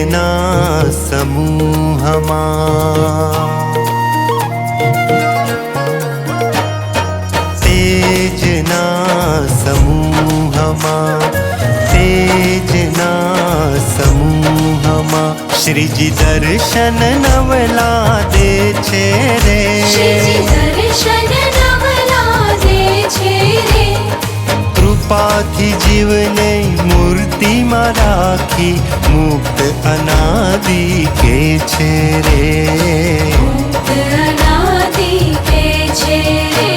તેજના સમૂહમાં, તેજના સમૂહમાં, તેજના સમૂહમાં શ્રીજી દર્શન નવલા દે છે રે, શ્રીજી દર્શન નવલા દે છે રે. કૃપાથી જીવને મૂર્તિમાં રાખી મુક્ત અનાદિ કે છે રે, મુક્ત અનાદિ કે છે રે.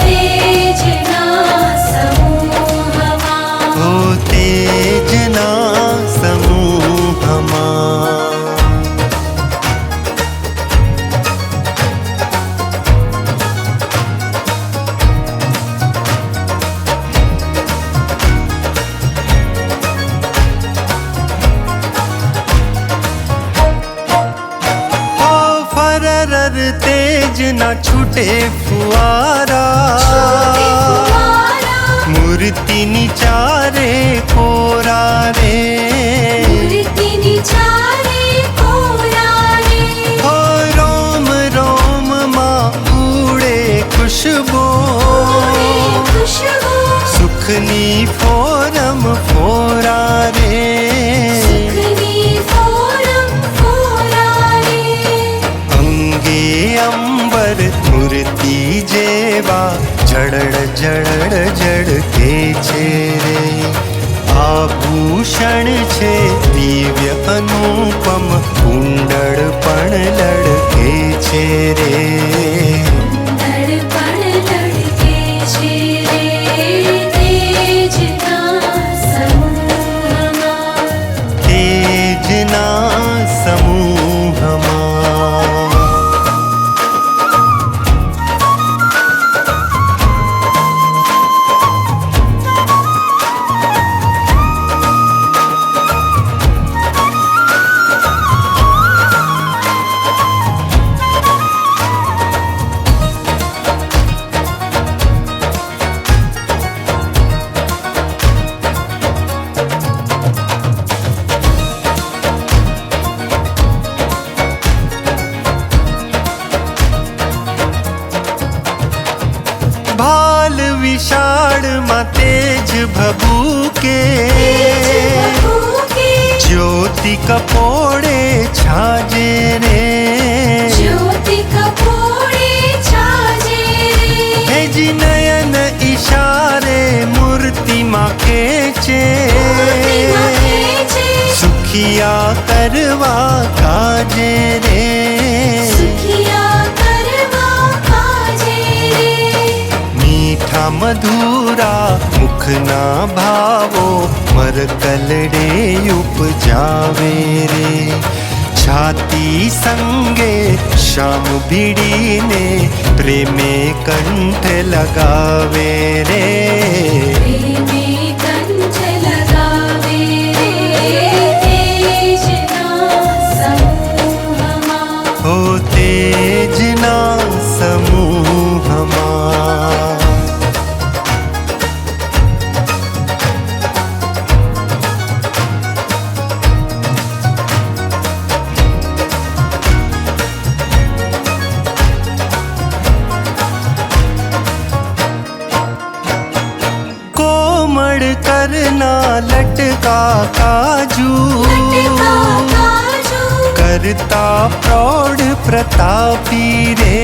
તેજના સમૂહમાં, ઓ તેજના સમૂહમાં. તેજના છૂટે ફુવારા, મૂર્તિની ચારે કોરા રે, મૂર્તિની ચારે કોરા રે. હો રોમ રોમમાં ઉડે ખુશબો, ખુશબુ સુખની ફોરમ ફોરા રે, સુખની ફોરમ ફોરા રે. અંગે અંબર મૂર્તિ જેવા જડડ જડડ જડકે છે રે, આભૂષણ છે દિવ્ય અનુપમ કુંડળ પણ લડકે છે રે, દર્પણ લડકે છે રે. તેજના સમૂહમાં, તેજના સમૂહમાં. ભાલ વિશાળમાં તેજ ભભૂકે, જ્યોતિ કપોળે છાજે રે, જ્યોતિ કપોળે છાજે રે. હેજી નયન ઈશારે મૂર્તિમાં ખેંચે, સુખિયા કરવા કાજે રે, સુખિયા કરવા કાજે રે. મીઠા મધુરા મુખના ભાવો મરકલડે ઉપજાવે રે, છાતી સંગે શામ ભીડીને પ્રેમે કંઠ લગાવે રે, પ્રેમે કંઠ લગાવે રે. તેજના સમૂહમાં, હો તેજના સમૂહમાં. कोमड़ करना लटका काजू, લટકા કાજુ करता प्रौढ़ प्रतापी रे,